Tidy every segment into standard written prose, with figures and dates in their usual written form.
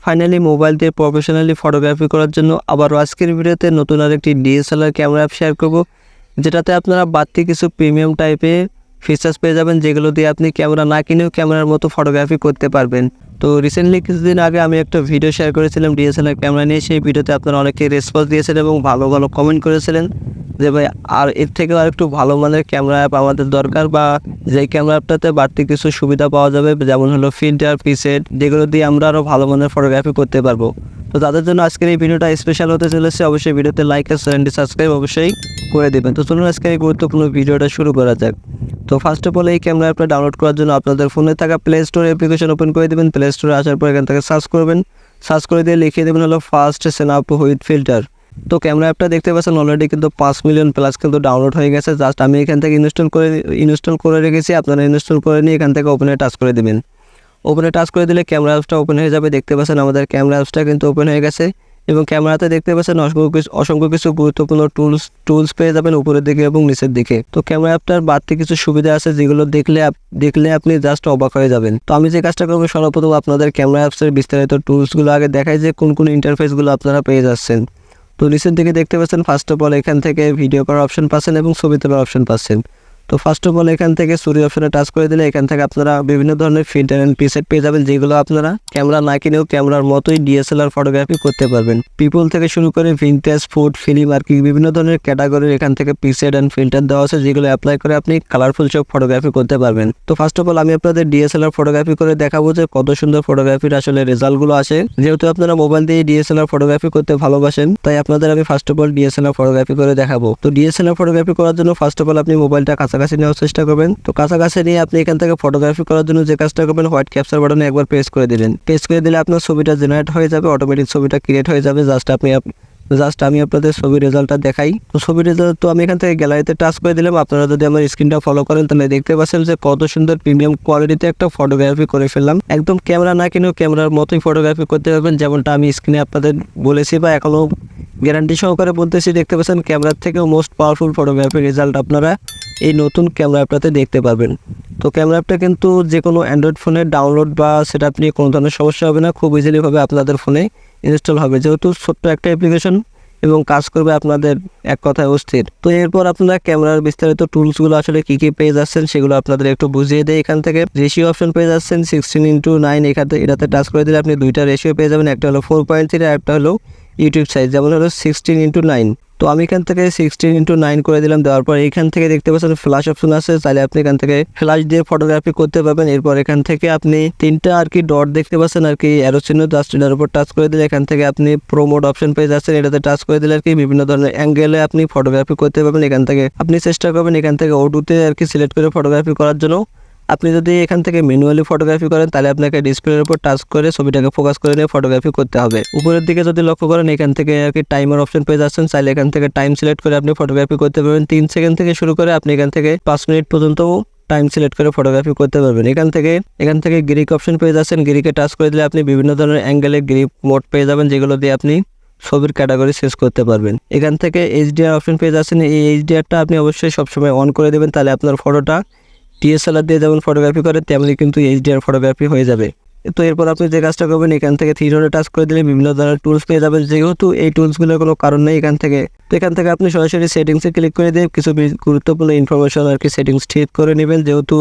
Finally mobile দিয়ে professionally photography করার জন্য আবার আজকের ভিডিওতে নতুন আরেকটি ডিএসএলআর ক্যামেরা অ্যাপ শেয়ার করব, যেটাতে আপনারা বাড়তি কিছু প্রিমিয়াম টাইপের ফিচার্স পেয়ে যাবেন, যেগুলো দিয়ে আপনি ক্যামেরা না কিনেও ক্যামেরার মতো ফটোগ্রাফি করতে পারবেন। তো রিসেন্টলি কিছুদিন আগে আমি একটা ভিডিও শেয়ার করেছিলাম ডিএসএলআর ক্যামেরা নিয়ে। সেই ভিডিওতে আপনারা অনেকে রেসপন্স দিয়েছিলেন এবং ভালো ভালো কমেন্ট করেছিলেন যে ভাই আর এর থেকেও আর একটু ভালো মানের ক্যামেরা অ্যাপ আমাদের দরকার, বা যেই ক্যামেরা অ্যাপটাতে বাড়তি কিছু সুবিধা পাওয়া যাবে, যেমন হলো ফিল্টার, প্রিসেট, যেগুলো দিয়ে আমরা আরও ভালো মানের ফটোগ্রাফি করতে পারবো। তো তাদের জন্য আজকের এই ভিডিওটা স্পেশাল হতে চলেছে। অবশ্যই ভিডিওতে লাইক আর চ্যানেলটি সাবস্ক্রাইব অবশ্যই করে দেবেন। তো চলুন আজকের এই গুরুত্বপূর্ণ ভিডিওটা শুরু করা যাক। তো ফার্স্ট অফ অল এই ক্যামেরা অ্যাপটা ডাউনলোড করার জন্য আপনাদের ফোনে থাকা প্লে স্টোর অ্যাপ্লিকেশন ওপেন করে দেবেন। প্লে স্টোরে আসার পর এখান থেকে সার্চ করবেন, সার্চ করে দিয়ে লিখে দেবেন হলো ফার্স্ট স্ন্যাপ উইথ ফিল্টার। তো ক্যামেরা অ্যাপটা দেখতে পাচ্ছেন অলরেডি কিন্তু 5 মিলিয়ন প্লাস কিন্তু ডাউনলোড হয়ে গেছে। জাস্ট আমি এখান থেকে ইনস্টল করে রেখেছি, আপনারা ইনস্টল করে নিয়ে এখান থেকে ওপেনে টাচ করে দেবেন। ওপেনে টাচ করে দিলে ক্যামেরা অ্যাপসটা ওপেন হয়ে যাবে। দেখতে পাচ্ছেন আমাদের ক্যামেরা অ্যাপসটা কিন্তু ওপেন হয়ে গেছে এবং ক্যামেরাতে দেখতে পাচ্ছেন অসংখ্য কিছু গুরুত্বপূর্ণ টুলস পেয়ে যাবেন উপরের দিকে এবং নিচের দিকে। তো ক্যামেরা অ্যাপটার বাড়তি কিছু সুবিধা আছে, যেগুলো দেখলে আপনি জাস্ট অবাক হয়ে যাবেন। তো আমি যে কাজটা করবো, সর্বপ্রথম আপনাদের ক্যামেরা অ্যাপসের বিস্তারিত টুলসগুলো আগে দেখাই যে কোন ইন্টারফেসগুলো আপনারা পেয়ে যাচ্ছেন। তো নিচের দিকে দেখতে পাচ্ছেন ফার্স্ট অফ অল এখান থেকে ভিডিও করার অপশন পাচ্ছেন এবং ছবি তোলার অপশন পাচ্ছেন। তো ফার্স্ট অফ অল এখান থেকে স্টোরি অপশনে টাচ করে দিলে এখান থেকে আপনারা বিভিন্ন ধরনের ফিল্টার অ্যান্ড প্রিসেট পেয়ে যাবেন, যেগুলো আপনারা ক্যামেরা না কিনেও ক্যামেরার মতোই ডিএসএলআর ফটোগ্রাফি করতে পারবেন। পিপল থেকে শুরু করে ভিনটেজ, ফুড, ফিল্ম আর কি বিভিন্ন ধরনের ক্যাটাগরির এখান থেকে প্রিসেট অ্যান্ড ফিল্টার দেওয়া আছে, যেগুলো অ্যাপ্লাই করে আপনি কালারফুল সব ফটোগ্রাফি করতে পারবেন। তো ফার্স্ট অফ অল আমি আপনাদের ডিএসএলআর ফটোগ্রাফি করে দেখাবো যে কত সুন্দর ফটোগ্রাফির আসলে রেজাল্টগুলো আসে। যেহেতু আপনারা মোবাইল দিয়ে ডিএসএলআর ফটোগ্রাফি করতে ভালোবাসেন, তাই আপনাদের আমি first of all DSLR photography করে দেখাবো। তো ডিএসএলআর ফটোগ্রাফি করার জন্য ফার্স্ট অফ অল আপনি মোবাইলটা কাছাকাছি নেওয়ার চেষ্টা করবেন। তো কাছাকাছি নিয়ে আপনি এখান থেকে ফটোগ্রাফি করার জন্য যে কাজটা করবেন, হোয়াইট ক্যাপচার বাটনে একবার প্রেস করে দিবেন। প্রেস করে দিলে আপনার ছবিটা জেনারেট হয়ে যাবে, অটোমেটিক ছবিটা ক্রিয়েট হয়ে যাবে। জাস্ট আমি আপনাদের ছবির রেজাল্টটা দেখাই। তো ছবির রেজাল্ট তো আমি এখান থেকে গ্যালারিতে টাচ করে দিলাম। আপনারা যদি আমার স্ক্রিনটা ফলো করেন তাহলে দেখতে পাচ্ছেন যে কত সুন্দর প্রিমিয়াম কোয়ালিটিতে একটা ফটোগ্রাফি করে ফেললাম। একদম ক্যামেরা না কিনেও ক্যামেরার মতোই ফটোগ্রাফি করতে পারবেন, যেমনটা আমি স্ক্রিনে আপনাদের বলেছি বা এখনও গ্যারান্টি সহকারে বলতেছি। দেখতে পাচ্ছেন ক্যামেরার থেকেও মোস্ট পাওয়ারফুল ফটোগ্রাফির রেজাল্ট আপনারা এই নতুন ক্যামেরা অ্যাপটাতে দেখতে পারবেন। তো ক্যামেরা অ্যাপটা কিন্তু যে কোনো অ্যান্ড্রয়েড ফোনে ডাউনলোড বা সেটআপ নিয়ে কোনো ধরনের সমস্যা হবে না, খুব ইজিলিভাবে আপনাদের ফোনে ইনস্টল হবে, যেহেতু ছোট্ট একটা অ্যাপ্লিকেশন এবং কাজ করবে আপনাদের এক কথায় অস্থির। তো এরপর আপনারা ক্যামেরার বিস্তারিত টুলসগুলো আসলে কী কী পেয়ে যাচ্ছেন সেগুলো আপনাদের একটু বুঝিয়ে দেয়। এখান থেকে রেশিও অপশন পেয়ে যাচ্ছেন 16:9। এটাতে টাচ করে দিলে আপনি দুইটা রেশিও পেয়ে যাবেন, একটা হলো 4.3 আর একটা হলো ইউটিউব সাইজ, যেমন হলো 16:9। তো আমি এখান থেকে 16:9 করে দিলাম। দেওয়ার পর এখান থেকে দেখতে পাচ্ছেন ফ্ল্যাশ অপশন আছে, চাইলে আপনি এখান থেকে ফ্ল্যাশ দিয়ে ফটোগ্রাফি করতে পারবেন। এরপর এখান থেকে আপনি তিনটা আর কি ডট দেখতে পাচ্ছেন আর কি অ্যারো চিহ্ন, জাস্ট এটার উপর টাচ করে দিলে এখান থেকে আপনি প্রো মোড অপশন পেয়ে যাচ্ছেন। এটাতে টাচ করে দিলে আর কি বিভিন্ন ধরনের অ্যাঙ্গেলে আপনি ফটোগ্রাফি করতে পারবেন। এখান থেকে আপনি চেষ্টা করবেন এখান থেকে অটোতে আর কি সিলেক্ট করে ফটোগ্রাফি করার জন্য। আপনি যদি এখান থেকে ম্যানুয়ালি ফটোগ্রাফি করেন তাহলে আপনাকে ডিসপ্লের উপর টাচ করে ছবিটাকে ফোকাস করে নিয়ে ফটোগ্রাফি করতে হবে। উপরের দিকে যদি লক্ষ্য করেন এখান থেকে আর কি টাইমার অপশন পেয়ে যাচ্ছেন, চাইলে এখান থেকে টাইম সিলেক্ট করে আপনি ফটোগ্রাফি করতে পারবেন। 3 সেকেন্ড থেকে শুরু করে আপনি এখান থেকে 5 মিনিট পর্যন্ত টাইম সিলেক্ট করে ফটোগ্রাফি করতে পারবেন। এখান থেকে গ্রিক অপশন পেয়ে যাচ্ছেন, গ্রিকে টাচ করে দিলে আপনি বিভিন্ন ধরনের অ্যাঙ্গেলে গ্রিপ মোড পেয়ে যাবেন, যেগুলো দিয়ে আপনি ছবির ক্যাটাগরি শেষ করতে পারবেন। এখান থেকে এইচডিআর অপশন পেয়ে যাচ্ছেন, এই এইচডিআরটা আপনি অবশ্যই সবসময় অন করে দেবেন, তাহলে আপনার ফটোটা ডিএসএলআর দিয়ে যেমন ফটোগ্রাফি করে তেমনি কিন্তু এইচডিআর ফটোগ্রাফি হয়ে যাবে। তো এরপর আপনি যে কাজটা করবেন, এখান থেকে 3 ডটে টাচ করে দিলে বিভিন্ন ধরনের টুলস পেয়ে যাবেন, যেহেতু এই টুলসগুলোর কোনো কারণ নেই এখান থেকে। তো এখান থেকে আপনি সরাসরি সেটিংসে ক্লিক করে দিয়ে কিছু গুরুত্বপূর্ণ ইনফরমেশন আর কি সেটিংস ঠিক করে নেবেন। যেহেতু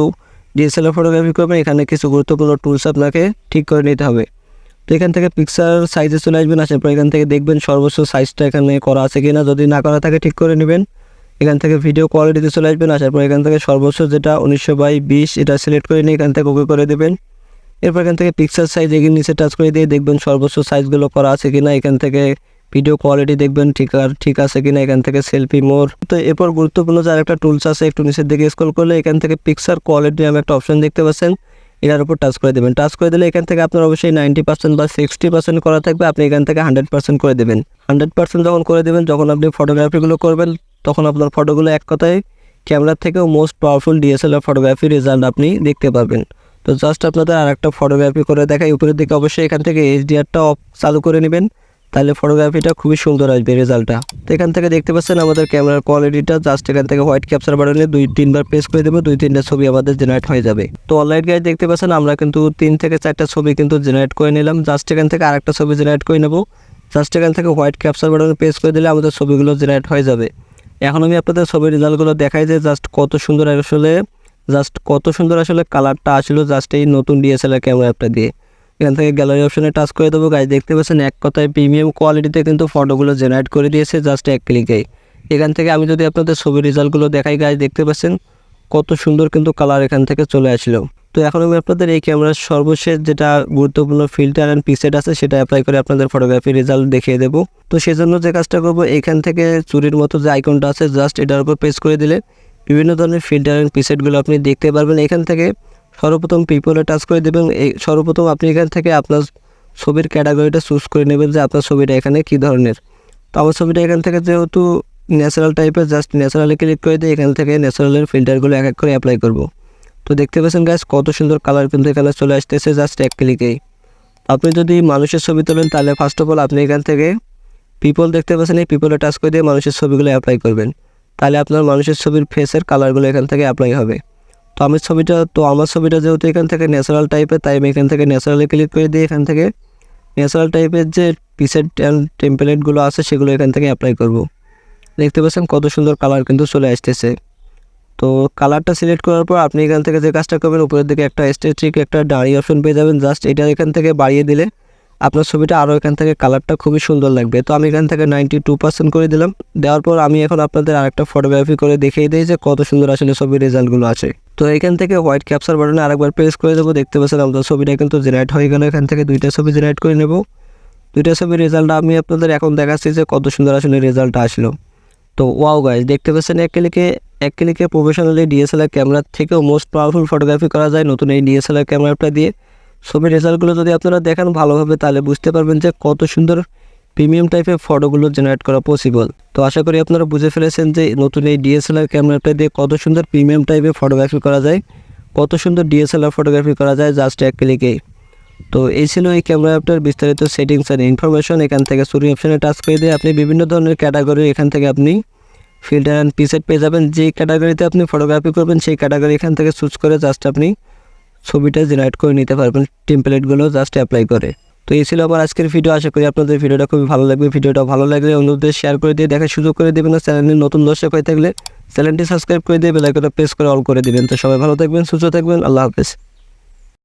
ডিএসএলআর ফটোগ্রাফি করবেন, এখানে কিছু গুরুত্বপূর্ণ টুলস আপনাকে ঠিক করে নিতে হবে। তো এখান থেকে পিকচার সাইজে চলে আসবেন, আসার পর এখান থেকে দেখবেন সর্বোচ্চ সাইজটা এখানে করা আছে কিনা, যদি না করা থাকে ঠিক করে নেবেন। এখান থেকে ভিডিও কোয়ালিটিতে চলে আসবেন, আসার পর এখান থেকে সর্বোচ্চ যেটা 1900x20 এটা সিলেক্ট করে নিয়ে এখান থেকে ওকে করে দেবেন। এরপর এখান থেকে পিকচার সাইজ এগিয়ে নিচে টাচ করে দিয়ে দেখবেন সর্বোচ্চ সাইজগুলো করা আছে কিনা। এখান থেকে ভিডিও কোয়ালিটি দেখবেন ঠিক আছে কিনা। এখান থেকে সেলফি মোর। তো এরপর গুরুত্বপূর্ণ যে আরেকটা টুলস আছে, একটু নিচের দিকে স্ক্রল করলে এখান থেকে পিকচার কোয়ালিটি নামে একটা অপশন দেখতে পাচ্ছেন, এটার উপর টাচ করে দেবেন। টাচ করে দিলে এখান থেকে আপনার অবশ্যই 90% বা 60% করা থাকবে, আপনি এখান থেকে 100% করে দেবেন। 100% যখন করে দেবেন, যখন আপনি ফটোগ্রাফিগুলো করবেন তখন আপনার ফটোগুলো এক কথায় ক্যামেরার থেকেও most powerful DSLR photography result আপনি দেখতে পারবেন। তো জাস্ট আপনাদের আর একটা ফটোগ্রাফি করে দেখাই। উপরের দিকে অবশ্যই এখান থেকে এইচডিআরটা চালু করে নেবেন, তাহলে ফটোগ্রাফিটা খুবই সুন্দর আসবে রেজাল্টটা। তো এখান থেকে দেখতে পাচ্ছেন আমাদের ক্যামেরার কোয়ালিটিটা, জাস্ট এখান থেকে হোয়াইট ক্যাপচার বাটনে 2-3 বার প্রেস করে দেবো, 2-3টা ছবি আমাদের জেনারেট হয়ে যাবে। তো অলরাইট গাইজ দেখতে পাচ্ছেন আমরা কিন্তু 3 থেকে 4টা ছবি কিন্তু জেনারেট করে নিলাম। জাস্ট এখান থেকে আরেকটা ছবি জেনারেট করে নেব। জাস্ট এখান থেকে হোয়াইট ক্যাপচার বাটনে প্রেস করে দিলে আমাদের ছবিগুলো জেনারেট হয়ে যাবে। এখন আমি আপনাদের ছবির রেজাল্টগুলো দেখাই যে জাস্ট কত সুন্দর আসলে কালারটা আসলো জাস্ট এই নতুন ডিএসএলআর ক্যামেরা অ্যাপটা দিয়ে। এখান থেকে গ্যালারি অপশনে টাচ করে দেবো গাইজ, দেখতে পাচ্ছেন এক কথায় প্রিমিয়াম কোয়ালিটিতে কিন্তু ফটোগুলো জেনারেট করে দিয়েছে জাস্ট এক ক্লিকেই। এখান থেকে আমি যদি আপনাদের ছবির রেজাল্টগুলো দেখাই গাইজ, দেখতে পাচ্ছেন কত সুন্দর কিন্তু কালার এখান থেকে চলে আসলো। তো এখন আমি আপনাদের এই ক্যামেরার সর্বশেষ যেটা গুরুত্বপূর্ণ ফিল্টার অ্যান্ড প্রিসেট আছে সেটা অ্যাপ্লাই করে আপনাদের ফটোগ্রাফি রেজাল্ট দেখিয়ে দেবো। তো সেজন্য যে কাজটা করবো, এখান থেকে চুরির মতো যে আইকনটা আছে জাস্ট এটার উপর প্রেস করে দিলে বিভিন্ন ধরনের ফিল্টার অ্যান্ড প্রিসেটগুলো আপনি দেখতে পারবেন। এখান থেকে সর্বপ্রথম পিপলে টাচ করে দেবেন। সর্বপ্রথম আপনি এখান থেকে আপনার ছবির ক্যাটাগরিটা চুজ করে নেবেন যে আপনার ছবিটা এখানে কী ধরনের। তো আমার ছবিটা এখান থেকে যেহেতু ন্যাচারাল টাইপের, জাস্ট ন্যাচারালে ক্লিক করে দিয়ে এখান থেকে ন্যাচারালের ফিল্টারগুলো এক এক করে অ্যাপ্লাই করব। তো দেখতে পাচ্ছেন গাইস কত সুন্দর কালার কিন্তু এখানে চলে আসতেছে জাস্ট এক ক্লিকেই। আপনি যদি মানুষের ছবি তোলেন তাহলে ফার্স্ট অফ অল আপনি এখান থেকে পিপল দেখতে পাচ্ছেন, এই পিপলে টাচ করে দিয়ে মানুষের ছবিগুলো অ্যাপ্লাই করবেন। তাহলে আপনার মানুষের ছবির ফেসের কালারগুলো এখান থেকে অ্যাপ্লাই হবে। তো আমার ছবিটা যেহেতু এখান থেকে ন্যাচারাল টাইপের, তাই আমি এখান থেকে ন্যাচারালে ক্লিক করে দিয়ে এখান থেকে ন্যাচারাল টাইপের যে প্রিসেট অ্যান্ড টেমপ্লেটগুলো আছে সেগুলো এখান থেকে অ্যাপ্লাই করব। দেখতে পাচ্ছেন কত সুন্দর কালার কিন্তু চলে আসতেছে। তো কালারটা সিলেক্ট করার পর আপনি এখান থেকে যে কাজটা করবেন, উপরের দিকে একটা স্ট্যাটিক একটা দাঁড়ি অপশন পেয়ে যাবেন। জাস্ট এটা এখান থেকে বাড়িয়ে দিলে আপনার ছবিটা আরও এখান থেকে কালারটা খুবই সুন্দর লাগবে। তো আমি এখান থেকে 92% করে দিলাম। দেওয়ার পর আমি এখন আপনাদের আরেকটা ফটোগ্রাফি করে দেখিয়ে দিই যে কত সুন্দর আসলে ছবির রেজাল্টগুলো আছে। তো এখান থেকে হোয়াইট ক্যাপচার বাটনে আরেকবার প্রেস করে দেবো। দেখতে পাচ্ছেন আমাদের ছবিটা কিন্তু জেনারেট হয়ে গেল। এখান থেকে 2টা ছবি জেনারেট করে নেব। 2টা ছবির রেজাল্টটা আমি আপনাদের এখন দেখাচ্ছি যে কত সুন্দর আসলে রেজাল্টটা আসলো। তো ওয়াও গাইজ দেখতে পাচ্ছেন এক ক্লিকে প্রফেশনালি ডিএসএলআর ক্যামেরার থেকেও মোস্ট পাওয়ারফুল ফটোগ্রাফি করা যায় নতুন এই ডিএসএলআর ক্যামেরাটা দিয়ে। ছবির রেজাল্টগুলো যদি আপনারা দেখেন ভালোভাবে তাহলে বুঝতে পারবেন যে কত সুন্দর প্রিমিয়াম টাইপের ফটোগুলো জেনারেট করা পসিবল। তো আশা করি আপনারা বুঝে ফেলেছেন যে নতুন এই ডিএসএলআর ক্যামেরাটা দিয়ে কত সুন্দর প্রিমিয়াম টাইপের ফটোগ্রাফি করা যায়, কত সুন্দর ডিএসএলআর ফটোগ্রাফি করা যায় জাস্ট এক ক্লিকেই। তো এই ছিল এই ক্যামেরা অ্যাপটার বিস্তারিত সেটিংস অ্যান্ড ইনফরমেশন। এখান থেকে চুরি অপশনে টাচ করে দিয়ে আপনি বিভিন্ন ধরনের ক্যাটাগরি এখান থেকে আপনি ফিল্টার অ্যান্ড প্রিসেট পেয়ে যাবেন। যেই ক্যাটাগরিতে আপনি ফটোগ্রাফি করবেন সেই ক্যাটাগরি এখান থেকে চুজ করে জাস্ট আপনি ছবিটা জেনারেট করে নিতে পারবেন টেমপ্লেটগুলো জাস্ট অ্যাপ্লাই করে। তো এই ছিল আমার আজকের ভিডিও। আশা করি আপনাদের ভিডিওটা খুবই ভালো লাগবে। ভিডিওটা ভালো লাগলে অন্যদের শেয়ার করে দিয়ে দেখার সুযোগ করে দেবেন। চ্যানেলের নতুন দর্শক হয়ে থাকলে চ্যানেলটি সাবস্ক্রাইব করে দিয়ে বেল আইকনটা প্রেস করে অল করে দেবেন। তো সবাই ভালো থাকবেন, সুস্থ থাকবেন, আল্লাহ হাফেজ।